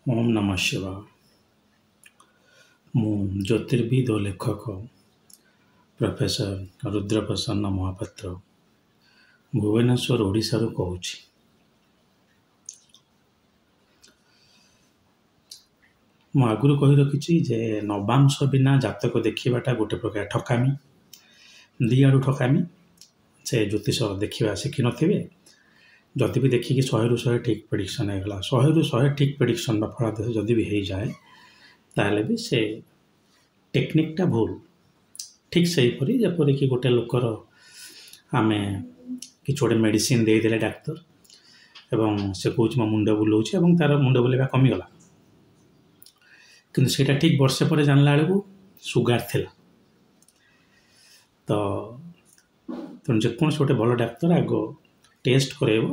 ओम नमः शिवाय। ମୁଁ ଜ୍ୟୋତିର୍ବିଦ ଓ ଲେଖକ ପ୍ରଫେସର ରୁଦ୍ରପ୍ରସନ୍ନ ମହାପାତ୍ର ଭୁବନେଶ୍ୱର ଓଡ଼ିଶାରୁ କହୁଛି। ମୁଁ ଆଗରୁ କହି ରଖିଛି ଯେ ନବାଂଶ ବିନା ଜାତକ ଦେଖିବାଟା ଗୋଟେ ପ୍ରକାର ଠକାମି, ଦି ଆଡ଼ୁ ଠକାମି। ସେ ଜ୍ୟୋତିଷ ଦେଖିବା ଶିଖିନଥିବେ, ଯଦି ବି ଦେଖିକି 100ରୁ 100 ଠିକ୍ ପ୍ରେଡ଼ିକ୍ସନ୍ ହେଇଗଲା, 100ରୁ 100 ଠିକ୍ ପ୍ରେଡ଼ିକ୍ସନ୍ ବା ଫଳାଦେଶ ଯଦି ବି ହେଇଯାଏ, ତାହେଲେ ବି ସେ ଟେକ୍ନିକ୍ଟା ଭୁଲ। ଠିକ୍ ସେହିପରି ଯେପରିକି ଗୋଟେ ଲୋକର ଆମେ କିଛି ଗୋଟେ ମେଡ଼ିସିନ୍ ଦେଇଦେଲେ ଡାକ୍ତର ଏବଂ ସେ କହୁଛି ମୋ ମୁଣ୍ଡ ବୁଲଉଛି ଏବଂ ତା'ର ମୁଣ୍ଡ ବୁଲେଇବା କମିଗଲା, କିନ୍ତୁ ସେଇଟା ଠିକ୍ ବର୍ଷେ ପରେ ଜାଣିଲା ବେଳକୁ ସୁଗାର ଥିଲା। ତେଣୁ ଯେକୌଣସି ଗୋଟେ ଭଲ ଡାକ୍ତର ଆଗ ଟେଷ୍ଟ କରାଇବ,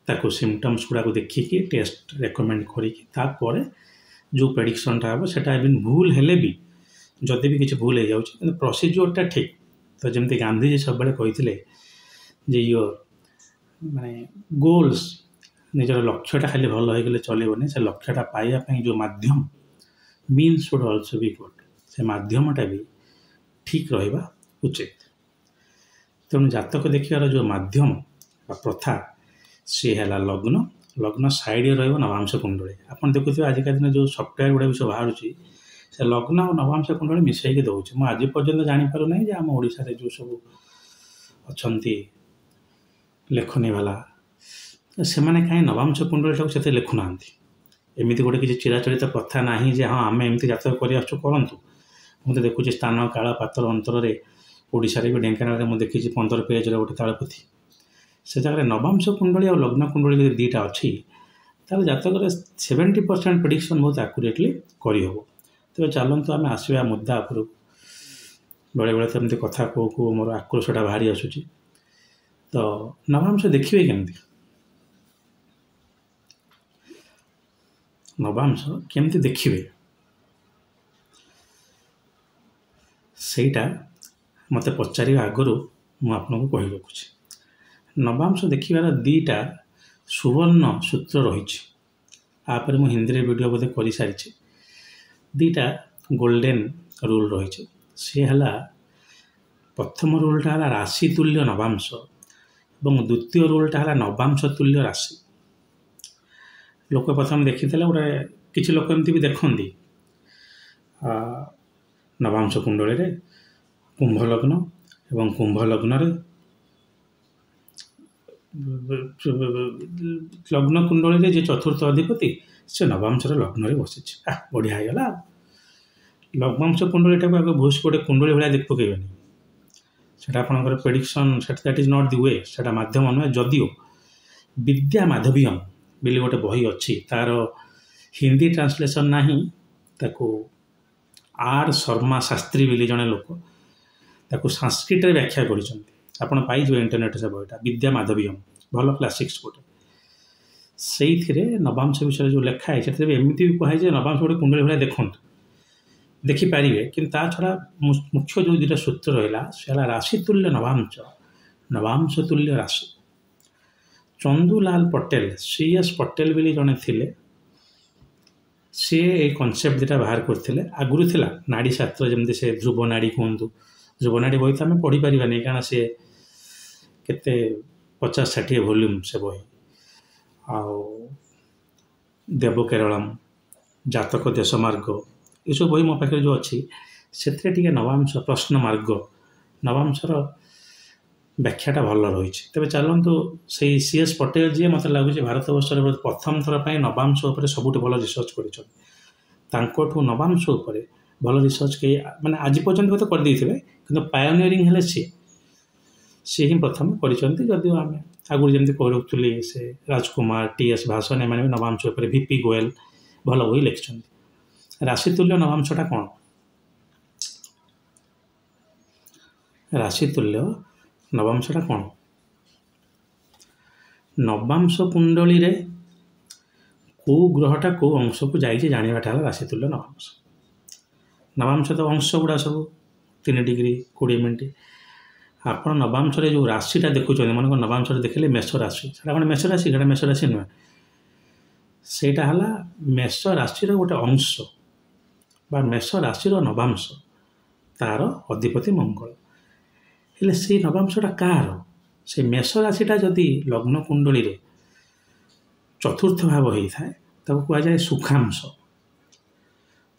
ତାକୁ ସିମ୍ପଟମ୍ସ ଗୁଡ଼ାକୁ ଦେଖିକି ଟେଷ୍ଟ ରେକମେଣ୍ଡ କରିକି ତାପରେ ଯେଉଁ ପ୍ରେଡ଼ିକ୍ସନ୍ଟା ହେବ ସେଇଟା ଇଭିନ୍ ଭୁଲ ହେଲେ ବି, ଯଦି ବି କିଛି ଭୁଲ ହେଇଯାଉଛି କିନ୍ତୁ ପ୍ରୋସିଜିଓରଟା ଠିକ୍। ତ ଯେମିତି ଗାନ୍ଧିଜୀ ସବୁବେଳେ କହିଥିଲେ ଯେ ଗୋଲ୍ସ, ନିଜର ଲକ୍ଷ୍ୟଟା ଖାଲି ଭଲ ହେଇଗଲେ ଚଳିବନି, ସେ ଲକ୍ଷ୍ୟଟା ପାଇବା ପାଇଁ ଯେଉଁ ମାଧ୍ୟମ, means should also B good, ସେ ମାଧ୍ୟମଟା ବି ଠିକ୍ ରହିବା ଉଚିତ। ତେଣୁ ଜାତକ ଦେଖିବାର ଯେଉଁ ମାଧ୍ୟମ ବା ପ୍ରଥା, ସିଏ ହେଲା ଲଗ୍ନ ସାଇଡ଼୍ରେ ରହିବ ନବାଂଶ କୁଣ୍ଡଳୀ। ଆପଣ ଦେଖୁଥିବେ ଆଜିକା ଦିନ ଯେଉଁ ସଫ୍ଟୱେର୍ ଗୁଡ଼ା ବି ସବୁ ବାହାରୁଛି, ସେ ଲଗ୍ନ ଆଉ ନବାଂଶ କୁଣ୍ଡଳୀ ମିଶାଇକି ଦେଉଛି। ମୁଁ ଆଜି ପର୍ଯ୍ୟନ୍ତ ଜାଣିପାରୁନାହିଁ ଯେ ଆମ ଓଡ଼ିଶାରେ ଯେଉଁ ସବୁ ଅଛନ୍ତି ଲେଖନୀବାଲା, ସେମାନେ କାହିଁ ନବାଂଶ କୁଣ୍ଡଳୀଟାକୁ ସେତେ ଲେଖୁନାହାନ୍ତି। ଏମିତି ଗୋଟେ କିଛି ଚିରାଚରିତ ପ୍ରଥା ନାହିଁ ଯେ ହଁ ଆମେ ଏମିତି ଜାତକ କରି ଆସୁଛୁ, କରନ୍ତୁ। ମୁଁ ତ ଦେଖୁଛି ସ୍ଥାନ କାଳ ପାତ୍ର ଅନ୍ତରରେ ଓଡ଼ିଶାରେ ବି ଢେଙ୍କାନାଳରେ ମୁଁ ଦେଖିଛି 15 ପେଜ୍ର ଗୋଟେ ତାଳପୋଥି। ସେ ଜାଗାରେ ନବାଂଶ କୁଣ୍ଡଳୀ ଆଉ ଲଗ୍ନ କୁଣ୍ଡଳୀ ଯଦି ଦୁଇଟା ଅଛି, ତାହେଲେ ଜାତକରେ 70% ପ୍ରେଡ଼ିକ୍ସନ୍ ବହୁତ ଆକୁରେଟଲି କରିହେବ। ତେବେ ଚାଲନ୍ତୁ ଆମେ ଆସିବା ମୁଦ୍ଦା ଉପରକୁ। ବେଳେବେଳେ ତ ଏମିତି କଥା କହୁ କହୁ ମୋର ଆକ୍ରୋଶଟା ବାହାରି ଆସୁଛି। ତ ନବାଂଶ ଦେଖିବେ କେମିତି? ନବାଂଶ କେମିତି ଦେଖିବେ ସେଇଟା ମୋତେ ପଚାରିବା ଆଗରୁ ମୁଁ ଆପଣଙ୍କୁ କହି ରଖୁଛି। ନବାଂଶ ଦେଖିବାର ଦୁଇଟା ସୁବର୍ଣ୍ଣ ସୂତ୍ର ରହିଛି। ତାପରେ ମୁଁ ହିନ୍ଦୀରେ ଭିଡ଼ିଓ ବୋଧେ କରିସାରିଛି। ଦୁଇଟା ଗୋଲ୍ଡେନ୍ ରୁଲ୍ ରହିଛି। ସିଏ ହେଲା, ପ୍ରଥମ ରୁଲ୍ଟା ହେଲା ରାଶି ତୁଲ୍ୟ ନବାଂଶ ଏବଂ ଦ୍ୱିତୀୟ ରୁଲ୍ଟା ହେଲା ନବାଂଶ ତୁଲ୍ୟ ରାଶି। ଲୋକ ପ୍ରଥମେ ଦେଖିଥିଲେ, କିଛି ଲୋକ ଏମିତି ବି ଦେଖନ୍ତି ନବାଂଶ କୁଣ୍ଡଳୀରେ କୁମ୍ଭ ଲଗ୍ନ ଏବଂ କୁମ୍ଭ ଲଗ୍ନରେ ଲଗ୍ନ କୁଣ୍ଡଳୀରେ ଯେ ଚତୁର୍ଥ ଅଧିପତି, ସେ ନବାଂଶର ଲଗ୍ନରେ ବସିଛି। ବଢ଼ିଆ ହେଇଗଲା। ନବାଂଶ କୁଣ୍ଡଳୀଟାକୁ ଆଗ ଭୁଷ ଗୋଟେ କୁଣ୍ଡଳୀ ଭଳିଆ ଦେଖି ପକାଇବେନି। ସେଇଟା ଆପଣଙ୍କର prediction, that is not the way, ସେଇଟା ମାଧ୍ୟମ ନୁହେଁ। ଯଦିଓ ବିଦ୍ୟା ମାଧବୀୟମ୍ ବୋଲି ଗୋଟେ ବହି ଅଛି, ତା'ର ହିନ୍ଦୀ ଟ୍ରାନ୍ସଲେସନ୍ ନାହିଁ, ତାକୁ ଆର୍ ଶର୍ମା ଶାସ୍ତ୍ରୀ ବୋଲି ଜଣେ ଲୋକ ତାକୁ ସାଂସ୍କ୍ରିଟରେ ବ୍ୟାଖ୍ୟା କରିଛନ୍ତି। ଆପଣ ପାଇଯିବେ ଇଣ୍ଟରନେଟ୍ରେ ସେ ବହିଟା, ବିଦ୍ୟା ମାଧବୀୟମ୍, ଭଲ କ୍ଲାସିକ୍ସ ଗୋଟେ। ସେଇଥିରେ ନବାଂଶ ବିଷୟରେ ଯେଉଁ ଲେଖା ହେଇଛି, ସେଥିରେ ବି ଏମିତି ବି କୁହାଯାଇଛି ଯେ ନବାଂଶ ଗୋଟେ କୁଣ୍ଡଳୀ ଭଳିଆ ଦେଖନ୍ତୁ, ଦେଖିପାରିବେ। କିନ୍ତୁ ତା ଛଡ଼ା ମୁଖ୍ୟ ଯେଉଁ ଦୁଇଟା ସୂତ୍ର ରହିଲା, ସେ ହେଲା ରାଶି ତୁଲ୍ୟ ନବାଂଶ, ନବାଂଶ ତୁଲ୍ୟ ରାଶି। ଚନ୍ଦୁଲାଲ ପଟେଲ, CS ପଟେଲ ବୋଲି ଜଣେ ଥିଲେ, ସିଏ ଏଇ କନସେପ୍ଟ ଦୁଇଟା ବାହାର କରିଥିଲେ। ଆଗରୁ ଥିଲା ନାଡ଼ି ଶାସ୍ତ୍ର, ଯେମିତି ସେ ଧ୍ରୁବ ନାଡ଼ି କୁହନ୍ତୁ। ଧ୍ରୁବ ନାଡ଼ି ବହି ତ ଆମେ ପଢ଼ିପାରିବାନି, କାରଣ ସେ କେତେ 50-60 ଭଲ୍ୟୁମ୍ ସେ ବହି। ଆଉ ଦେବକେରଳମ୍, ଜାତକ ଦେଶମାର୍ଗ, ଏସବୁ ବହି ମୋ ପାଖରେ ଯେଉଁ ଅଛି, ସେଥିରେ ଟିକେ ନବାଂଶ ପ୍ରଶ୍ନ ମାର୍ଗ, ନବାଂଶର ବ୍ୟାଖ୍ୟାଟା ଭଲ ରହିଛି। ତେବେ ଚାଲନ୍ତୁ, ସେଇ CS ପଟେଲ ଯିଏ ମୋତେ ଲାଗୁଛି ଭାରତବର୍ଷରେ ପ୍ରଥମ ଥର ପାଇଁ ନବାଂଶ ଉପରେ ସବୁଠୁ ଭଲ ରିସର୍ଚ୍ଚ କରିଛନ୍ତି। ତାଙ୍କଠୁ ନବାଂଶ ଉପରେ ଭଲ ରିସର୍ଚ୍ଚ କେହି ଆଜି ପର୍ଯ୍ୟନ୍ତ ତ କରିଦେଇଥିବେ, କିନ୍ତୁ ପାୟୋନିୟରିଂ ହେଲେ ସିଏ ହିଁ ପ୍ରଥମେ କରିଛନ୍ତି। ଯଦିଓ ଆମେ ଆଗରୁ ଯେମିତି କହୁଥିଲି, ସେ ରାଜକୁମାର, TS ଭାସନ, ଏମାନେ ବି ନବାଂଶ ଉପରେ, VP ଗୋଏଲ ଭଲ ବହି ଲେଖିଛନ୍ତି। ରାଶିତୁଲ୍ୟ ନବାଂଶଟା କ'ଣ? ରାଶିତୁଲ୍ୟ ନବାଂଶଟା କ'ଣ? ନବାଂଶ କୁଣ୍ଡଳୀରେ କେଉଁ ଗ୍ରହଟା କେଉଁ ଅଂଶକୁ ଯାଇଛି ଜାଣିବାଟା ହେଲା ରାଶିତୁଲ୍ୟ ନବାଂଶ। ନବାଂଶ ତ ଅଂଶ ଗୁଡ଼ା ସବୁ 3 ଡିଗ୍ରୀ 20 ମିନିଟ୍। ଆପଣ ନବାଂଶରେ ଯେଉଁ ରାଶିଟା ଦେଖୁଛନ୍ତି, ମନେକର ନବାଂଶରେ ଦେଖିଲେ ମେଷ ରାଶି, ସେଇଟା କ'ଣ ମେଷ ରାଶି? ସେଇଟା ମେଷ ରାଶି ନୁହେଁ। ସେଇଟା ହେଲା ମେଷ ରାଶିର ଗୋଟେ ଅଂଶ ବା ମେଷ ରାଶିର ନବାଂଶ, ତାର ଅଧିପତି ମଙ୍ଗଳ। ହେଲେ ସେଇ ନବାଂଶଟା କାହାର? ସେ ମେଷ ରାଶିଟା ଯଦି ଲଗ୍ନ କୁଣ୍ଡଳୀରେ ଚତୁର୍ଥ ଭାବ ହେଇଥାଏ ତାକୁ କୁହାଯାଏ ସୁଖାଂଶ।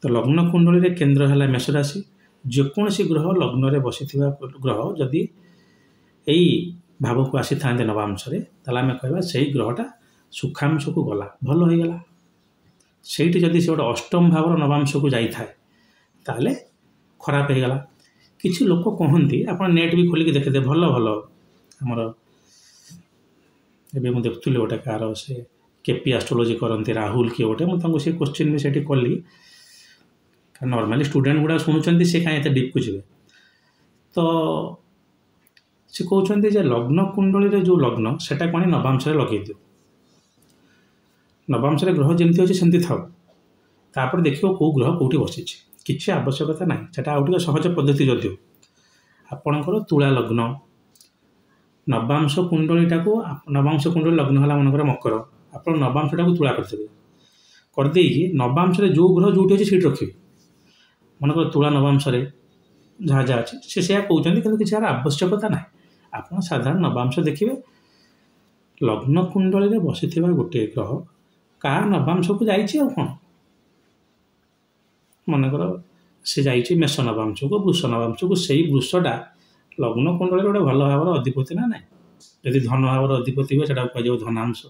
ତ ଲଗ୍ନ କୁଣ୍ଡଳୀରେ କେନ୍ଦ୍ର ହେଲା ମେଷ ରାଶି। ଯେକୌଣସି ଗ୍ରହ ଲଗ୍ନରେ ବସିଥିବା ଗ୍ରହ ଯଦି ଏଇ ଭାବକୁ ଆସିଥାନ୍ତି ନବାଂଶରେ, ତାହେଲେ ଆମେ କହିବା ସେଇ ଗ୍ରହଟା ସୁଖାଂଶକୁ ଗଲା, ଭଲ ହେଇଗଲା। ସେଇଠି ଯଦି ସେ ଗୋଟେ ଅଷ୍ଟମ ଭାବର ନବାଂଶକୁ ଯାଇଥାଏ ତାହେଲେ ଖରାପ ହେଇଗଲା। କିଛି ଲୋକ କହନ୍ତି, ଆପଣ ନେଟ୍ ବି ଖୋଲିକି ଦେଖିଦେବେ, ଭଲ ଭଲ ଆମର ଏବେ ମୁଁ ଦେଖୁଥିଲି ଗୋଟେ କାହାର ସେ କେପି ଆଷ୍ଟ୍ରୋଲୋଜି କରନ୍ତି, ରାହୁଲ କିଏ ଗୋଟେ, ମୁଁ ତାଙ୍କୁ ସେ କୋଶ୍ଚିନ୍ ବି ସେଠି କଲି। ନର୍ମାଲି ଷ୍ଟୁଡେଣ୍ଟ ଗୁଡ଼ା ଶୁଣୁଛନ୍ତି, ସେ କାହିଁ ଏତେ ଡିପ୍କୁ ଯିବେ। ତ ସେ କହୁଛନ୍ତି ଯେ ଲଗ୍ନ କୁଣ୍ଡଳୀରେ ଯେଉଁ ଲଗ୍ନ ସେଟା କ'ଣ ନବାଂଶରେ ଲଗେଇ ଦିଅ। ନବାଂଶରେ ଗ୍ରହ ଯେମିତି ଅଛି ସେମିତି ଥାଉ, ତାପରେ ଦେଖିବ କେଉଁ ଗ୍ରହ କେଉଁଠି ବସିଛି। କିଛି ଆବଶ୍ୟକତା ନାହିଁ, ସେଟା ଆଉ ଟିକେ ସହଜ ପଦ୍ଧତି। ଯଦିଓ ଆପଣଙ୍କର ତୁଳା ଲଗ୍ନ, ନବାଂଶ କୁଣ୍ଡଳୀଟାକୁ ନବାଂଶ କୁଣ୍ଡଳୀ ଲଗ୍ନ ହେଲା ମନେକର ମକର, ଆପଣ ନବାଂଶଟାକୁ ତୁଳା କରିଦେବେ, କରିଦେଇକି ନବାଂଶରେ ଯେଉଁ ଗ୍ରହ ଯେଉଁଠି ଅଛି ସେଇଠି ରଖିବେ। ମନେକର ତୁଳା ନବାଂଶରେ ଯାହା ଯାହା ଅଛି ସେ ସେୟା କହୁଛନ୍ତି, କିନ୍ତୁ କିଛି ଏହାର ଆବଶ୍ୟକତା ନାହିଁ। ଆପଣ ସାଧାରଣ ନବାଂଶ ଦେଖିବେ, ଲଗ୍ନ କୁଣ୍ଡଳୀରେ ବସିଥିବା ଗୋଟିଏ ଗ୍ରହ କାହା ନବାଂଶକୁ ଯାଇଛି ଆଉ କ'ଣ। ମନେକର ସେ ଯାଇଛି ମେଷ ନବାଂଶକୁ, ବୃଷ ନବାଂଶକୁ, ସେଇ ବୃଷଟା ଲଗ୍ନ କୁଣ୍ଡଳୀରେ ଗୋଟେ ଭଲ ଭାବରେ ଅଧିପତି ନା ନାହିଁ। ଯଦି ଧନ ଭାବର ଅଧିପତି ହୁଏ ସେଟାକୁ କୁହାଯିବ ଧନାଂଶ।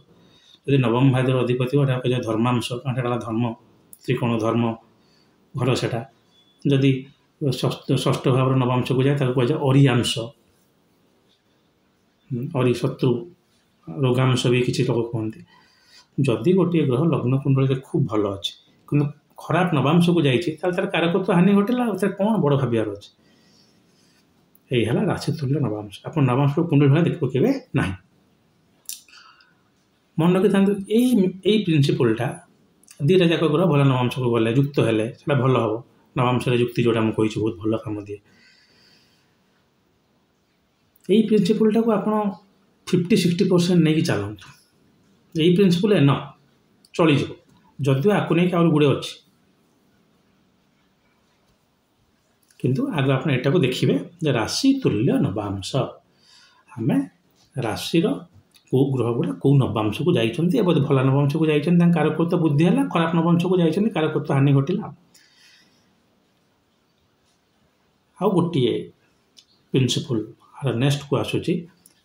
ଯଦି ନବମ ଭାବର ଅଧିପତି ହୁଏ ସେଟା କୁହାଯାଏ ଧର୍ମାଂଶ, କାରଣ ସେଟା ହେଲା ଧର୍ମ, ତ୍ରିକୋଣ ଧର୍ମ ଘର ସେଟା। ଯଦି ଷଷ୍ଠ ଭାବର ନବାଂଶକୁ ଯାଏ ତାକୁ କୁହାଯାଏ ଅରିଆଂଶ, ଅରି ଶତ୍ରୁ, ରୋଗାଂଶ ବି କିଛି ଲୋକ କୁହନ୍ତି। ଯଦି ଗୋଟିଏ ଗ୍ରହ ଲଗ୍ନ କୁଣ୍ଡଳୀରେ ଖୁବ୍ ଭଲ ଅଛି କିନ୍ତୁ ଖରାପ ନବାଂଶକୁ ଯାଇଛି, ତାହେଲେ ତାର କାରକତ୍ୱ ହାନି ଘଟିଲା, ଆଉ ତାର କ'ଣ ବଡ଼ ଭାବିବାର ଅଛି। ଏଇ ହେଲା ରାଶି ତୁଲ୍ୟ ନବାଂଶ। ଆପଣ ନବାଂଶ କୁଣ୍ଡଳୀ ଭଳିଆ ଦେଖିବ କେବେ ନାହିଁ। ମନେ ରଖିଥାନ୍ତୁ, ଏଇ ପ୍ରିନ୍ସିପଲଟା ଦୁଇଟା ଯାକ ଗ୍ରହ ଭଲ ନବାଂଶକୁ ଗଲେ, ଯୁକ୍ତ ହେଲେ ସେଟା ଭଲ ହେବ। ନବାଂଶରେ ଯୁକ୍ତି ଯେଉଁଟା ମୁଁ କହିଛି ବହୁତ ଭଲ କାମ ଦିଏ। ଏଇ ପ୍ରିନ୍ସିପଲଟାକୁ ଆପଣ 50-60% ନେଇକି ଚାଲନ୍ତୁ। ଏଇ ପ୍ରିନ୍ସିପଲ ଚଳିଯିବ, ଯଦିଓ ଆକୁ ନେଇକି ଆହୁରି ଗୁଡ଼ିଏ ଅଛି, କିନ୍ତୁ ଆଗ ଆପଣ ଏଟାକୁ ଦେଖିବେ ଯେ ରାଶି ତୁଲ୍ୟ ନବାଂଶ। ଆମେ ରାଶିର କେଉଁ ଗ୍ରହ ଗୁଡ଼ା କେଉଁ ନବାଂଶକୁ ଯାଇଛନ୍ତି, ଏବଂ ଭଲ ନବାଂଶକୁ ଯାଇଛନ୍ତି ତାଙ୍କ କାରକତ୍ୱ ବୁଦ୍ଧି ହେଲା, ଖରାପ ନବାଂଶକୁ ଯାଇଛନ୍ତି କାରକତ୍ୱ ହାନି ଘଟିଲା। ଆଉ ଗୋଟିଏ ପ୍ରିନ୍ସିପଲ ନେକ୍ସଟକୁ ଆସୁଛି,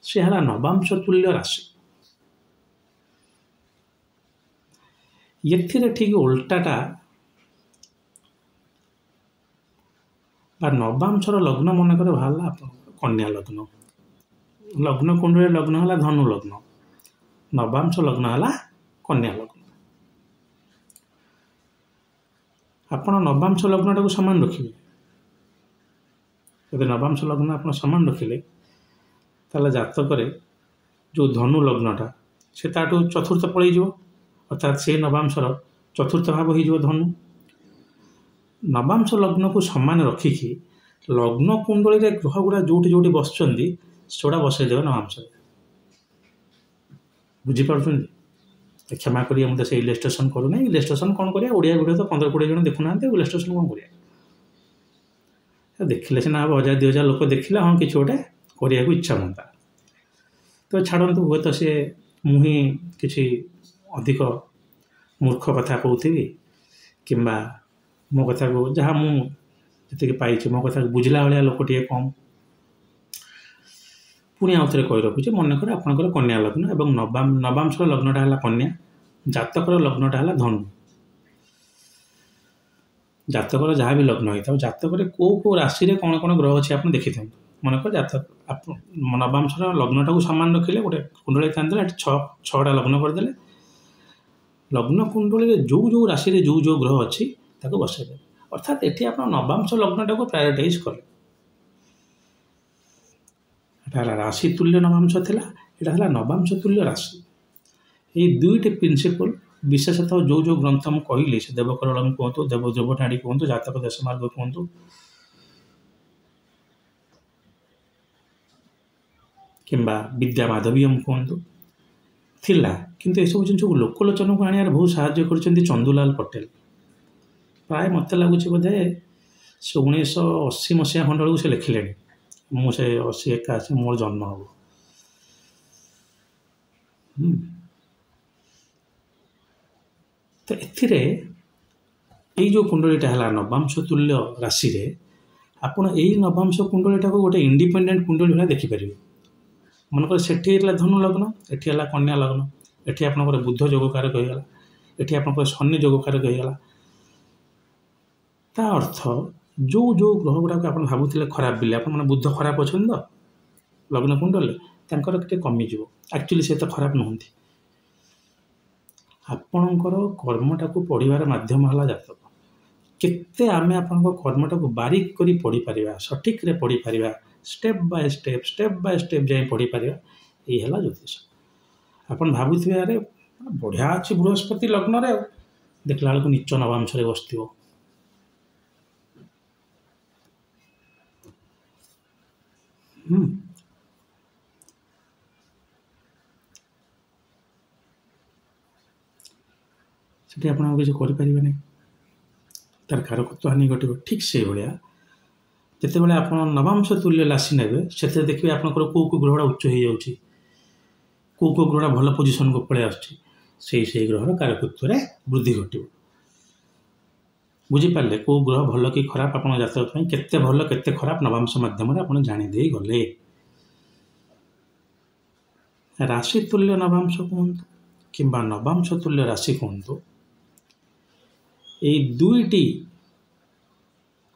ସେ ହେଲା ନବାଂଶ ତୁଲ୍ୟ ରାଶି। ଏଥିରେ ଠିକ୍ ଓଲଟାଟା ବା ନବାଂଶର ଲଗ୍ନ ମନେକର ବାହାରିଲା ଆପଣଙ୍କର କନ୍ୟା ଲଗ୍ନ, ଲଗ୍ନ କୁଣ୍ଡଳୀରେ ଲଗ୍ନ ହେଲା ଧନୁ ଲଗ୍ନ, ନବାଂଶ ଲଗ୍ନ ହେଲା କନ୍ୟା ଲଗ୍ନ। ଆପଣ ନବାଂଶ ଲଗ୍ନଟାକୁ ସମାନ ରଖିବେ। ଯଦି ନବାଂଶ ଲଗ୍ନ ଆପଣ ସମାନ ରଖିଲେ ତାହେଲେ ଜାତକରେ ଯେଉଁ ଧନୁ ଲଗ୍ନଟା ସେ ତାଠୁ ଚତୁର୍ଥ ପଳେଇଯିବ, ଅର୍ଥାତ୍ ସେଇ ନବାଂଶର ଚତୁର୍ଥ ଭାବ ହେଇଯିବ ଧନୁ। ନବାଂଶ ଲଗ୍ନକୁ ସମାନ ରଖିକି ଲଗ୍ନ କୁଣ୍ଡଳୀରେ ଗ୍ରହ ଗୁଡ଼ା ଯେଉଁଠି ଯେଉଁଠି ବସୁଛନ୍ତି ସେଗୁଡ଼ା ବସେଇଦେବେ ନବାଂଶରେ। ବୁଝିପାରୁଛନ୍ତି? କ୍ଷମା କରି ମୁଁ ତ ସେ ଇଲେଷ୍ଟ୍ରେସନ୍ କରୁନାହିଁ। ଇଲେଷ୍ଟ୍ରେସନ୍ କ'ଣ କରିବା, ଓଡ଼ିଆ ଭିଡ଼ିଓ ତ 15-20 ଜଣ ଦେଖୁନାହାନ୍ତି, ଇଲେଷ୍ଟ୍ରେସନ୍ କ'ଣ କରିବା। ଦେଖିଲେ ସିନା ହେବ, 1000-2000 ଲୋକ ଦେଖିଲେ ହଁ କିଛି ଗୋଟେ କରିବାକୁ ଇଚ୍ଛା ହୁଅନ୍ତା। ତ ଛାଡ଼ନ୍ତୁ, ହୁଏତ ସେ ମୁଁ ହିଁ କିଛି ଅଧିକ ମୂର୍ଖ କଥା କହୁଥିବି, କିମ୍ବା ମୋ କଥାକୁ ଯାହା ମୁଁ ଯେତିକି ପାଇଛି ମୋ କଥାକୁ ବୁଝିଲା ଭଳିଆ ଲୋକ ଟିକେ କମ୍। ପୁଣି ଆଉ ଥରେ କହି ରଖୁଛି, ମନେକର ଆପଣଙ୍କର କନ୍ୟା ଲଗ୍ନ ଏବଂ ନବାଂଶର ଲଗ୍ନଟା ହେଲା କନ୍ୟା, ଜାତକର ଲଗ୍ନଟା ହେଲା ଧନୁ। ଜାତକର ଯାହା ବି ଲଗ୍ନ ହେଇଥାଉ, ଜାତକରେ କେଉଁ କେଉଁ ରାଶିରେ କ'ଣ କ'ଣ ଗ୍ରହ ଅଛି ଆପଣ ଦେଖିଥାନ୍ତୁ। ମନେକର ଜାତକ ନବାଂଶର ଲଗ୍ନଟାକୁ ସମାନ ରଖିଲେ, ଗୋଟେ କୁଣ୍ଡଳୀ ଥାନ୍ତିଲେ ଏଠି 6ଟା ଲଗ୍ନ କରିଦେଲେ, ଲଗ୍ନ କୁଣ୍ଡଳୀରେ ଯେଉଁ ଯେଉଁ ରାଶିରେ ଯେଉଁ ଯେଉଁ ଗ୍ରହ ଅଛି ତାକୁ ବସାଇଦେବେ। ଅର୍ଥାତ୍ ଏଠି ଆପଣ ନବାଂଶ ଲଗ୍ନଟାକୁ ପ୍ରାୟୋରିଟାଇଜ୍ କଲେ। ଏଟା ହେଲା ରାଶି ତୁଲ୍ୟ ନବାଂଶ ଥିଲା, ଏଇଟା ହେଲା ନବାଂଶ ତୁଲ୍ୟ ରାଶି। ଏଇ ଦୁଇଟି ପ୍ରିନ୍ସିପଲ୍ ବିଶେଷତଃ ଯେଉଁ ଯେଉଁ ଗ୍ରନ୍ଥ ମୁଁ କହିଲି, ସେ ଦେବକରଳମ କୁହନ୍ତୁ, ଦେବନାଡ଼ି କୁହନ୍ତୁ, ଜାତକ ଦେଶମାର୍ଗ କୁହନ୍ତୁ, କିମ୍ବା ବିଦ୍ୟା ମାଧବୀୟମ୍ କୁହନ୍ତୁ, ଥିଲା କିନ୍ତୁ ଏସବୁ ଜିନିଷକୁ ଲୋକଲୋଚନକୁ ଆଣିବାରେ ବହୁତ ସାହାଯ୍ୟ କରିଛନ୍ତି ଚନ୍ଦୁଲାଲ ପଟେଲ। ପ୍ରାୟ ମୋତେ ଲାଗୁଛି ବୋଧେ ସେ 1980 ଖଣ୍ଡ ବେଳକୁ ସେ ଲେଖିଲେଣି। ମୁଁ ସେ 80 81 ମୋର ଜନ୍ମ ହେବ। ତ ଏଥିରେ ଏଇ ଯେଉଁ କୁଣ୍ଡଳୀଟା ହେଲା ନବାଂଶ ତୁଲ୍ୟ ରାଶିରେ, ଆପଣ ଏଇ ନବାଂଶ କୁଣ୍ଡଳୀଟାକୁ ଗୋଟେ ଇଣ୍ଡିପେଣ୍ଡେଣ୍ଟ କୁଣ୍ଡଳୀ ଭଳିଆ ଦେଖିପାରିବେ। ମନେକର ସେଠି ହେଲା ଧନୁ ଲଗ୍ନ, ଏଠି ହେଲା କନ୍ୟା ଲଗ୍ନ, ଏଠି ଆପଣଙ୍କର ବୁଧ ଯୋଗକାରକ ହୋଇଗଲା, ଏଠି ଆପଣଙ୍କର ଶନି ଯୋଗକାରକ ହୋଇଗଲା। ତା ଅର୍ଥ ଯେଉଁ ଗ୍ରହ ଗୁଡ଼ାକ ଆପଣ ଭାବୁଥିଲେ ଖରାପ ବୋଲି, ଆପଣମାନେ ବୁଧ ଖରାପ ଅଛନ୍ତି ତ ଲଗ୍ନ କୁଣ୍ଡଳରେ, ତାଙ୍କର ଟିକେ କମିଯିବ। ଆକ୍ଚୁଆଲି ସେ ତ ଖରାପ ନୁହନ୍ତି। ଆପଣଙ୍କର କର୍ମଟାକୁ ପଢ଼ିବାର ମାଧ୍ୟମ ହେଲା ଜାତକ। କେତେ ଆମେ ଆପଣଙ୍କ କର୍ମଟାକୁ ବାରିକ କରି ପଢ଼ିପାରିବା, ସଠିକ୍ରେ ପଢ଼ିପାରିବା, ଷ୍ଟେପ୍ ବାଇ ଷ୍ଟେପ୍ ଯାଇ ପଢ଼ିପାରିବା, ଏଇ ହେଲା ଜ୍ୟୋତିଷ। ଆପଣ ଭାବୁଥିବେ ଆରେ ବଢ଼ିଆ ଅଛି ବୃହସ୍ପତି ଲଗ୍ନରେ, ଆଉ ଦେଖିଲା ବେଳକୁ ନୀଚ ନବାଂଶରେ ବସିଥିବ। ସେଠି ଆପଣ ଆଉ କିଛି କରିପାରିବେ ନାହିଁ, ତାର କାରକତ୍ୱ ହାନି ଘଟିବ। ଠିକ୍ ସେଇଭଳିଆ ଯେତେବେଳେ ଆପଣ ନବାଂଶ ତୁଲ୍ୟ ରାଶି ନେବେ, ସେଥିରେ ଦେଖିବେ ଆପଣଙ୍କର କେଉଁ ଗ୍ରହଟା ଉଚ୍ଚ ହେଇଯାଉଛି, କେଉଁ ଗ୍ରହଟା ଭଲ ପୋଜିସନକୁ ପଳେଇ ଆସୁଛି, ସେଇ ଗ୍ରହର କାରକତ୍ୱରେ ବୃଦ୍ଧି ଘଟିବ। ବୁଝିପାରିଲେ? କେଉଁ ଗ୍ରହ ଭଲ କି ଖରାପ ଆପଣଙ୍କ ଜାତକ ପାଇଁ, କେତେ ଭଲ କେତେ ଖରାପ ନବାଂଶ ମାଧ୍ୟମରେ ଆପଣ ଜାଣିଦେଇ ଗଲେ। ରାଶି ତୁଲ୍ୟ ନବାଂଶ କୁହନ୍ତୁ କିମ୍ବା ନବାଂଶ ତୁଲ୍ୟ ରାଶି କୁହନ୍ତୁ, ଏଇ ଦୁଇଟି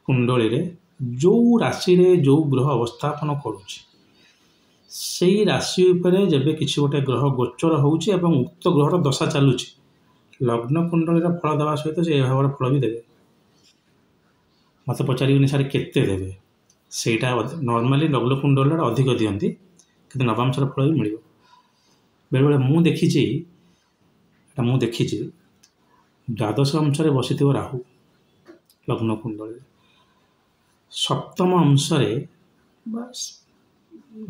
କୁଣ୍ଡଳୀରେ ଯେଉଁ ରାଶିରେ ଯେଉଁ ଗ୍ରହ ଅବସ୍ଥାପନ କରୁଛି, ସେଇ ରାଶି ଉପରେ ଯେବେ କିଛି ଗୋଟେ ଗ୍ରହ ଗୋଚର ହେଉଛି ଏବଂ ଉକ୍ତ ଗ୍ରହର ଦଶା ଚାଲୁଛି, ଲଗ୍ନ କୁଣ୍ଡଳୀର ଫଳ ଦେବା ସହିତ ସେ ଏ ଭାବର ଫଳ ବି ଦେବେ। ମୋତେ ପଚାରିବେନି ସାର୍ କେତେ ଦେବେ, ସେଇଟା ନର୍ମାଲି ଲଗ୍ନ କୁଣ୍ଡଳୀରେ ଅଧିକ ଦିଅନ୍ତି, କିନ୍ତୁ ନବାଂଶର ଫଳ ବି ମିଳିବ। ବେଳେବେଳେ ମୁଁ ଦେଖିଛି ଦ୍ୱାଦଶ ଅଂଶରେ ବସିଥିବ ରାହୁ ଲଗ୍ନ କୁଣ୍ଡଳୀରେ, ସପ୍ତମ ଅଂଶରେ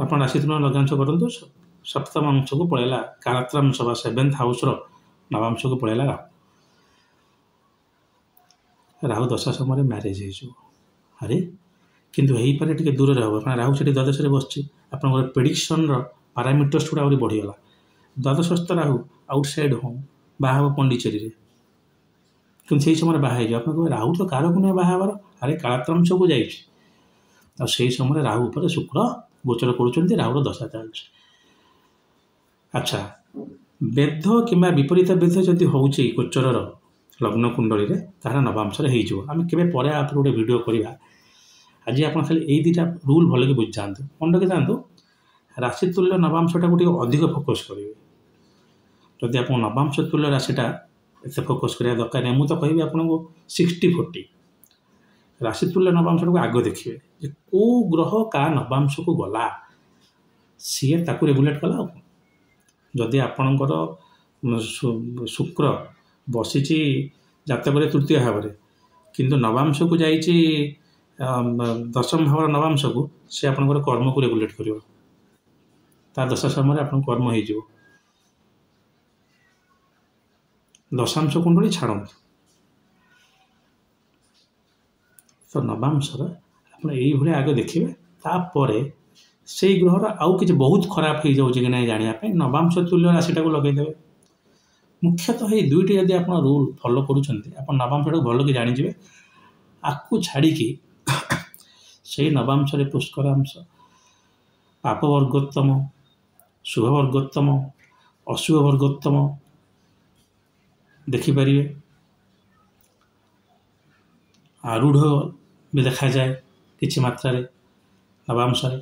ଆପଣ ରାଶିତୁଳନ ଲଗ୍ନାଂଶ କରନ୍ତୁ, ସପ୍ତମ ଅଂଶକୁ ପଳେଇଲା କାଳତ୍ରାଂଶ ବା 7th ହାଉସ୍ର ନବାଂଶକୁ ପଳେଇଲା ରାହୁ ଦଶା ସମୟରେ ମ୍ୟାରେଜ ହେଇଯିବ। ଆରେ କିନ୍ତୁ ହେଇପାରେ ଟିକେ ଦୂରରେ ହେବ, କାରଣ ରାହୁ ସେଠି ଦ୍ୱାଦଶରେ ବସିଛି, ଆପଣଙ୍କର ପ୍ରେଡିକ୍ସନର ପାରାମିଟର୍ସ ଗୁଡ଼ା ଆହୁରି ବଢ଼ିଗଲା। ଦ୍ୱାଦଶସ୍ଥ ରାହୁ ଆଉଟସାଇଡ୍ ହୋମ୍, ବାହା ହେବ ପଣ୍ଡିଚେରୀରେ, କିନ୍ତୁ ସେଇ ସମୟରେ ବାହା ହେଇଯିବ। ଆପଣ କହିବେ ରାହୁ ତ କାରକୁ ନୁହେଁ ବାହା ହେବାର, ଆରେ କାଳତ୍ରାଂଶକୁ ଯାଇଛି, ଆଉ ସେଇ ସମୟରେ ରାହୁ ଉପରେ ଶୁକ୍ର ଗୋଚର କରୁଛନ୍ତି, ରାହୁର ଦଶା ଚାଲୁଛି। ଆଚ୍ଛା, ବେଧ କିମ୍ବା ବିପରୀତ ବେଧ ଯଦି ହେଉଛି ଗୋଚରର ଲଗ୍ନ କୁଣ୍ଡଳୀରେ, ତାହାର ନବାଂଶରେ ହେଇଯିବ। ଆମେ କେବେ ପରେ ଆପରେ ଗୋଟେ ଭିଡ଼ିଓ କରିବା। ଆଜି ଆପଣ ଖାଲି ଏଇ ଦୁଇଟା ରୁଲ୍ ଭଲକି ବୁଝିଯାଆନ୍ତୁ, ମନେ ରଖିଥାନ୍ତୁ। ରାଶି ତୁଲ୍ୟ ନବାଂଶଟାକୁ ଟିକେ ଅଧିକ ଫୋକସ୍ କରିବେ। ଯଦି ଆପଣ ନବାଂଶ ତୁଲ୍ୟ ରାଶିଟା ଏତେ ଫୋକସ୍ କରିବା ଦରକାର ନାହିଁ, ମୁଁ ତ କହିବି ଆପଣଙ୍କୁ 60-40। ରାଶି ତୁଲ୍ୟ ନବାଂଶଟାକୁ ଆଗ ଦେଖିବେ ଯେ କେଉଁ ଗ୍ରହ କାହା ନବାଂଶକୁ ଗଲା, ସିଏ ତାକୁ ରେଗୁଲେଟ୍ କଲା। ଆଉ ଯଦି ଆପଣଙ୍କର ଶୁକ୍ର ବସିଛି ଜାତକରେ ତୃତୀୟ ଭାବରେ, କିନ୍ତୁ ନବାଂଶକୁ ଯାଇଛି ଦଶମ ଭାବର ନବାଂଶକୁ, ସେ ଆପଣଙ୍କର କର୍ମକୁ ରେଗୁଲେଟ୍ କରିବ। ତା ଦଶା ସମୟରେ ଆପଣଙ୍କ କର୍ମ ହେଇଯିବ। ଦଶାଂଶ କୁଣ୍ଡଳୀ ଛାଡ଼ନ୍ତୁ, ତ ନବାଂଶର ଆପଣ ଏଇଭଳିଆ ଆଗ ଦେଖିବେ। ତାପରେ ସେଇ ଗ୍ରହର ଆଉ କିଛି ବହୁତ ଖରାପ ହେଇଯାଉଛି କି ନାହିଁ ଜାଣିବା ପାଇଁ ନବାଂଶ ତୁଲ୍ୟ ରାଶିଟାକୁ ଲଗେଇଦେବେ। ମୁଖ୍ୟତଃ ଏଇ ଦୁଇଟି ଯଦି ଆପଣ ରୁଲ୍ ଫଲୋ କରୁଛନ୍ତି, ଆପଣ ନବାଂଶଟାକୁ ଭଲକି ଜାଣିଯିବେ। ଆକୁ ଛାଡ଼ିକି ସେଇ ନବାଂଶରେ ପୁଷ୍କରାଂଶ, ପାପ ବର୍ଗୋତ୍ତମ, ଶୁଭ ବର୍ଗୋତ୍ତମ, ଅଶୁଭ ବର୍ଗୋତ୍ତମ ଦେଖିପାରିବେ। ଆରୂଢ଼ ବି ଦେଖାଯାଏ କିଛି ମାତ୍ରାରେ ନବାଂଶରେ।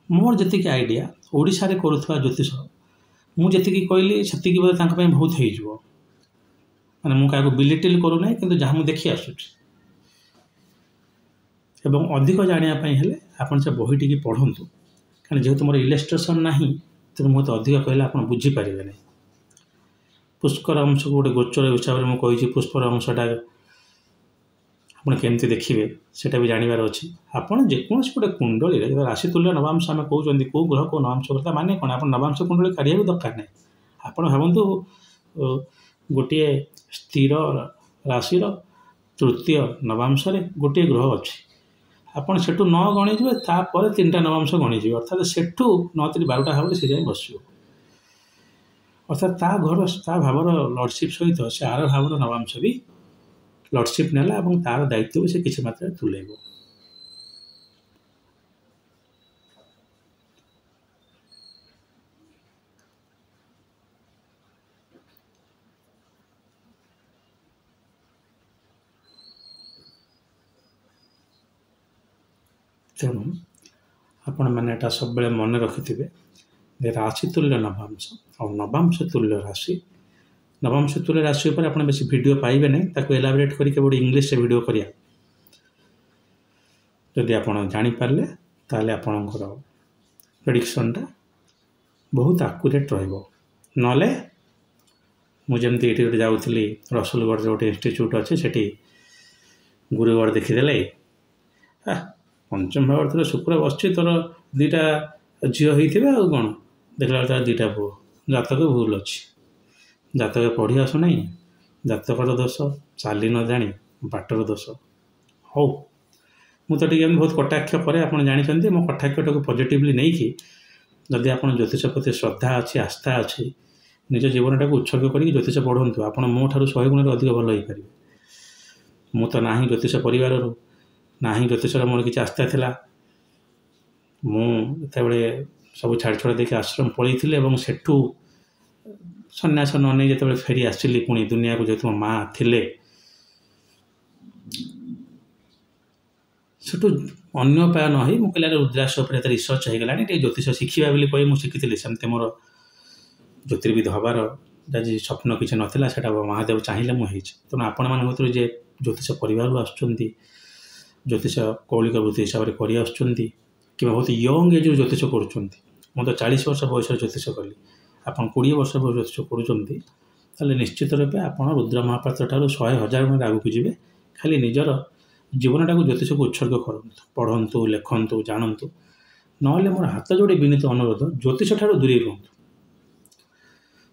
ମୋର ଯେତିକି ଆଇଡ଼ିଆ ଓଡ଼ିଶାରେ କରୁଥିବା ଜ୍ୟୋତିଷ, ମୁଁ ଯେତିକି କହିଲି ସେତିକି ବୋଧେ ତାଙ୍କ ପାଇଁ ବହୁତ ହେଇଯିବ। ମାନେ ମୁଁ କାହାକୁ ବିଲିଟିଲ୍ କରୁନାହିଁ, କିନ୍ତୁ ଯାହା ମୁଁ ଦେଖି ଆସୁଛି। ଏବଂ ଅଧିକ ଜାଣିବା ପାଇଁ ହେଲେ ଆପଣ ସେ ବହିଟିକି ପଢ଼ନ୍ତୁ, କାରଣ ଯେହେତୁ ମୋର ଇଲେଷ୍ଟ୍ରେସନ୍ ନାହିଁ, ତେଣୁ ମୋତେ ଅଧିକ କହିଲେ ଆପଣ ବୁଝିପାରିବେ ନାହିଁ। ପୁଷ୍କର ଅଂଶକୁ ଗୋଟେ ଗୋଚର ହିସାବରେ ମୁଁ କହିଛି, ପୁଷ୍କର ଅଂଶଟା ଆପଣ କେମିତି ଦେଖିବେ ସେଇଟା ବି ଜାଣିବାର ଅଛି। ଆପଣ ଯେକୌଣସି ଗୋଟେ କୁଣ୍ଡଳୀରେ ରାଶି ତୁଲ୍ୟ ନବାଂଶ ଆମେ କହୁଛନ୍ତି, କେଉଁ ଗ୍ରହ କେଉଁ ନବାଂଶ କଥା ମାନେ କ'ଣ? ଆପଣ ନବାଂଶ କୁଣ୍ଡଳୀ କାଢ଼ିବାକୁ ଦରକାର ନାହିଁ। ଆପଣ ଭାବନ୍ତୁ ଗୋଟିଏ ସ୍ଥିର ରାଶିର ତୃତୀୟ ନବାଂଶରେ ଗୋଟିଏ ଗ୍ରହ ଅଛି। ଆପଣ ସେଠୁ 9 ଗଣିଯିବେ, ତାପରେ 3ଟା ନବାଂଶ ଗଣିଯିବେ, ଅର୍ଥାତ୍ ସେଠୁ 9 3 12ଟା ଭାବରେ ସେ ଯାଇ ବସିବ। ଅର୍ଥାତ୍ ତା ଭାବର ଲର୍ଡ଼ସିପ୍ ସହିତ ସେ ଆର ଭାବର ନବାଂଶ ବି ଲର୍ଡ଼ସିପ୍ ନେଲା ଏବଂ ତାର ଦାୟିତ୍ୱ ବି ସେ କିଛି ମାତ୍ରାରେ ତୁଲେଇବ। ତେଣୁ ଆପଣମାନେ ଏଟା ସବୁବେଳେ ମନେ ରଖିଥିବେ ଯେ ରାଶି ତୁଲ୍ୟ ନବାଂଶ ଆଉ ନବାଂଶ ତୁଲ୍ୟ ରାଶି। ନବାଂଶ ତୁଲ୍ୟ ରାଶି ଉପରେ ଆପଣ ବେଶୀ ଭିଡ଼ିଓ ପାଇବେ ନାହିଁ, ତାକୁ ଏଲାବୋରେଟ୍ କରି କେବଳ ଇଂଲିଶରେ ଭିଡ଼ିଓ କରିବା। ଯଦି ଆପଣ ଜାଣିପାରିଲେ ତାହେଲେ ଆପଣଙ୍କର ପ୍ରେଡ଼ିକ୍ସନ୍ଟା ବହୁତ ଆକୁରେଟ୍ ରହିବ। ନହେଲେ ମୁଁ ଯେମିତି ଏଠି ଗୋଟେ ଯାଉଥିଲି, ରସୁଲଗଡ଼ରେ ଗୋଟେ ଇନଷ୍ଟିଚ୍ୟୁଟ୍ ଅଛି, ସେଠି ଗୁରୁଗଡ଼ ଦେଖିଦେଲେ ପଞ୍ଚମ ଭାବରେ ତୋର ଶୁକ୍ର ବସିଛି, ତୋର 2ଟା ଝିଅ ହେଇଥିବେ ଆଉ କ'ଣ, ଦେଖିଲା ବେଳେ ତାର 2ଟା ପୁଅ। ଜାତକ ଭୁଲ ଅଛି, ଜାତକ ପଢ଼ି ଆସୁନାହିଁ, ଜାତକର ଦୋଷ, ଚାଲି ନ ଜାଣି ବାଟର ଦୋଷ। ହଉ, ମୁଁ ତ ଟିକେ ବହୁତ କଟାକ୍ଷ କରେ, ଆପଣ ଜାଣିଛନ୍ତି। ମୋ କଟାକ୍ଷଟାକୁ ପଜିଟିଭଲି ନେଇକି ଯଦି ଆପଣ ଜ୍ୟୋତିଷ ପ୍ରତି ଶ୍ରଦ୍ଧା ଅଛି, ଆସ୍ଥା ଅଛି, ନିଜ ଜୀବନଟାକୁ ଉତ୍ସର୍ଗ କରିକି ଜ୍ୟୋତିଷ ପଢ଼ନ୍ତୁ, ଆପଣ ମୋ ଠାରୁ 100 ଗୁଣରେ ଅଧିକ ଭଲ ହେଇପାରିବେ। ମୁଁ ତ ନାହିଁ ଜ୍ୟୋତିଷ ପରିବାରରୁ, ନାହିଁ ଜ୍ୟୋତିଷର ମୋର କିଛି ଆସ୍ଥା ଥିଲା। ମୁଁ ଯେତେବେଳେ ସବୁ ଛାଡ଼ି ଦେଇକି ଆଶ୍ରମ ପଳେଇଥିଲି ଏବଂ ସେଠୁ ସନ୍ନ୍ୟାସ ନ ନେଇ ଯେତେବେଳେ ଫେରି ଆସିଲି ପୁଣି ଦୁନିଆକୁ, ଯେହେତୁ ମୋ ମା ଥିଲେ, ସେଠୁ ଅନ୍ୟ ଉପାୟ ନ ହେଇ ମୁଁ କହିଲି ରୁଦ୍ରାକ୍ଷ ଉପରେ ଏତେ ରିସର୍ଚ୍ଚ ହେଇଗଲାଣି, ଟିକେ ଜ୍ୟୋତିଷ ଶିଖିବା ବୋଲି କହି ମୁଁ ଶିଖିଥିଲି। ସେମିତି ମୋର ଜ୍ୟୋତିର୍ବିଦ ହେବାର ଯଦି ସ୍ୱପ୍ନ କିଛି ନଥିଲା, ସେଇଟା ମହାଦେବ ଚାହିଁଲେ ମୁଁ ହେଇଛି। ତେଣୁ ଆପଣମାନଙ୍କ ଭିତରୁ ଯେ ଜ୍ୟୋତିଷ ପରିବାରରୁ ଆସୁଛନ୍ତି, ଜ୍ୟୋତିଷ କୌଳିକ ବୃତ୍ତି ହିସାବରେ କରି ଆସୁଛନ୍ତି, କିମ୍ବା ବହୁତ ୟଙ୍ଗ ଏଜ୍ରୁ ଜ୍ୟୋତିଷ କରୁଛନ୍ତି, ମୁଁ ତ 40 ବର୍ଷ ବୟସରେ ଜ୍ୟୋତିଷ କଲି, ଆପଣ 20 ବର୍ଷ ବୟସ ଜ୍ୟୋତିଷ କରୁଛନ୍ତି, ତାହେଲେ ନିଶ୍ଚିତ ରୂପେ ଆପଣ ରୁଦ୍ର ମହାପାତ୍ର ଠାରୁ 100,000 ଗୁଣରେ ଆଗକୁ ଯିବେ। ଖାଲି ନିଜର ଜୀବନଟାକୁ ଜ୍ୟୋତିଷକୁ ଉତ୍ସର୍ଗ କରନ୍ତୁ, ପଢ଼ନ୍ତୁ, ଲେଖନ୍ତୁ, ଜାଣନ୍ତୁ। ନହେଲେ ମୋର ହାତ ଯୋଡ଼ି ବିନୀତ ଅନୁରୋଧ, ଜ୍ୟୋତିଷ ଠାରୁ ଦୂରେଇ ରୁହନ୍ତୁ।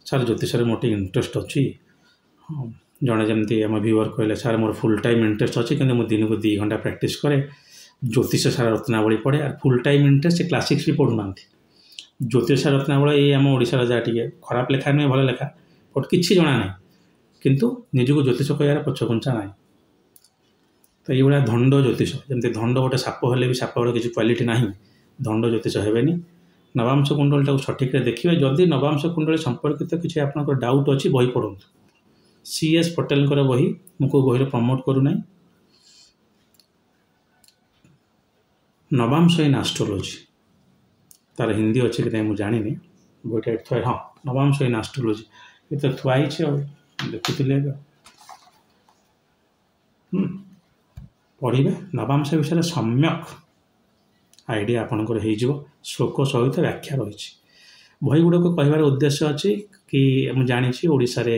ସାର୍ ଜ୍ୟୋତିଷରେ ମୋର ଟିକେ ଇଣ୍ଟରେଷ୍ଟ ଅଛି। ଜଣେ ଯେମିତି ଆମ ଭିଉଅର୍ କହିଲେ, ସାର୍ ମୋର ଫୁଲ୍ ଟାଇମ୍ ଇଣ୍ଟରେଷ୍ଟ ଅଛି, କିନ୍ତୁ ମୁଁ ଦିନକୁ 2 ଘଣ୍ଟା ପ୍ରାକ୍ଟିସ୍ କରେ, ଜ୍ୟୋତିଷ ସାରା ରତ୍ନାବଳୀ ପଢ଼େ। ଆଉ ଫୁଲ୍ ଟାଇମ୍ ଇଣ୍ଟରେଷ୍ଟ, ସେ କ୍ଲାସିକ୍ସ ବି ପଢ଼ୁନାହାନ୍ତି। ଜ୍ୟୋତିଷ ସାରା ରତ୍ନାବଳୀ ଏଇ ଆମ ଓଡ଼ିଶାର ଯାହା ଟିକେ ଖରାପ ଲେଖା ନୁହେଁ, ଭଲ ଲେଖା, ବଟ୍ କିଛି ଜଣା ନାହିଁ, କିନ୍ତୁ ନିଜକୁ ଜ୍ୟୋତିଷ କହିବାର ପଛଘୁଞ୍ଚା ନାହିଁ। ତ ଏଇଭଳିଆ ଧଣ୍ଡ ଜ୍ୟୋତିଷ, ଯେମିତି ଧଣ୍ଡ ଗୋଟେ ସାପ ହେଲେ ବି ସାପର କିଛି କ୍ୱାଲିଟି ନାହିଁ, ଧଣ୍ଡ ଜ୍ୟୋତିଷ ହେବେନି। ନବାଂଶ କୁଣ୍ଡଳୀଟାକୁ ସଠିକ୍ରେ ଦେଖିବେ। ଯଦି ନବାଂଶ କୁଣ୍ଡଳୀ ସମ୍ପର୍କିତ କିଛି ଆପଣଙ୍କର ଡାଉଟ୍ ଅଛି, ବହି ପଢ଼ନ୍ତୁ। CS ପଟେଲଙ୍କର ବହି, ମୁଁ କେଉଁ ବହିରେ ପ୍ରମୋଟ୍ କରୁନାହିଁ। ନବାଂଶ ଇନ୍ ଆଷ୍ଟ୍ରୋଲୋଜି, ତାର ହିନ୍ଦୀ ଅଛି କି ନାହିଁ ମୁଁ ଜାଣିନି, ବହିଟା ଏଠି ଥୁଆ, ହଁ, ନବାଂଶ ଇନ୍ ଆଷ୍ଟ୍ରୋଲୋଜି, ଏତେ ଥୁଆ ହେଇଛି, ଆଉ ଦେଖୁଥିଲି ଏବେ। ପଢ଼ିବେ, ନବାଂଶ ବିଷୟରେ ସମ୍ୟକ୍ ଆଇଡ଼ିଆ ଆପଣଙ୍କର ହେଇଯିବ। ଶ୍ଲୋକ ସହିତ ବ୍ୟାଖ୍ୟା ରହିଛି। ବହିଗୁଡ଼ାକ କହିବାର ଉଦ୍ଦେଶ୍ୟ ଅଛି କି, ମୁଁ ଜାଣିଛି ଓଡ଼ିଶାରେ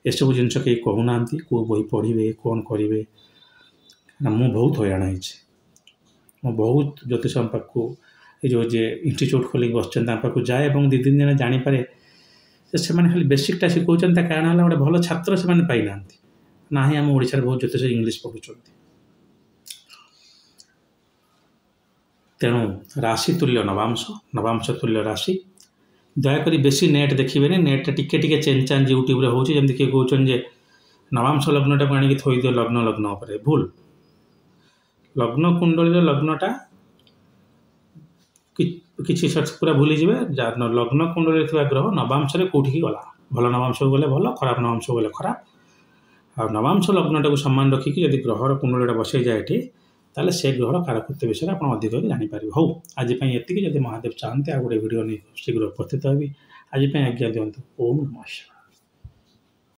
ଏସବୁ ଜିନିଷ କେହି କହୁନାହାନ୍ତି, କେଉଁ ବହି ପଢ଼ିବେ, କ'ଣ କରିବେ। ନା, ମୁଁ ବହୁତ ହଇରାଣ ହେଇଛି। ମୁଁ ବହୁତ ଜ୍ୟୋତିଷ ପାଖକୁ, ଏ ଯେଉଁ ଯେ ଇନଷ୍ଟିଚ୍ୟୁଟ୍ ଖୋଲିକି ବସିଛନ୍ତି, ତାଙ୍କ ପାଖକୁ ଯାଏ ଏବଂ 2-3 ଦିନ ଜାଣିପାରେ ଯେ ସେମାନେ ଖାଲି ବେସିକ୍ଟା ଶିଖଉଛନ୍ତି। ତା କାରଣ ହେଲା ଗୋଟେ ଭଲ ଛାତ୍ର ସେମାନେ ପାଇନାହାନ୍ତି। ନାହିଁ, ଆମ ଓଡ଼ିଶାରେ ବହୁତ ଜ୍ୟୋତିଷ ଇଂଲିଶ ପଢ଼ୁଛନ୍ତି। ତେଣୁ ରାଶି ତୁଲ୍ୟ ନବାଂଶ, ନବାଂଶ ତୁଲ୍ୟ ରାଶି। ଦୟାକରି ବେଶୀ ନେଟ୍ ଦେଖିବେନି, ନେଟ୍ଟା ଟିକେ ଚେଞ୍ଜ ଚାଞ୍ଜ ୟୁଟ୍ୟୁବରେ ହେଉଛି। ଯେମିତି କିଏ କହୁଛନ୍ତି ଯେ ନବାଂଶ ଲଗ୍ନଟାକୁ ଆଣିକି ଥୋଇଦିଅ ଲଗ୍ନ ଉପରେ, ଭୁଲ। ଲଗ୍ନ କୁଣ୍ଡଳୀର ଲଗ୍ନଟା କିଛି ପୁରା ଭୁଲିଯିବେ। ଲଗ୍ନ କୁଣ୍ଡଳୀରେ ଥିବା ଗ୍ରହ ନବାଂଶରେ କେଉଁଠିକି ଗଲା, ଭଲ ନବାଂଶକୁ ଗଲେ ଭଲ, ଖରାପ ନବାଂଶକୁ ଗଲେ ଖରାପ। ଆଉ ନବାଂଶ ଲଗ୍ନଟାକୁ ସମ୍ମାନ ରଖିକି ଯଦି ଗ୍ରହର କୁଣ୍ଡଳୀଟା ବସେଇଯାଏ ଏଠି, ତାହେଲେ ସେ ଗ୍ରହର କାରକତ୍ୱ ବିଷୟରେ ଆପଣ ଅଧିକ ଜାଣିପାରିବେ। ହଉ, ଆଜି ପାଇଁ ଏତିକି। ଯଦି ମହାଦେବ ଚାହାନ୍ତି ଆଉ ଗୋଟେ ଭିଡ଼ିଓ ନେଇ ଶୀଘ୍ର ଉପସ୍ଥିତ ହେବି। ଆଜି ପାଇଁ ଆଜ୍ଞା ଦିଅନ୍ତୁ। ଓମ୍ ନମଃ ଶିବାୟ।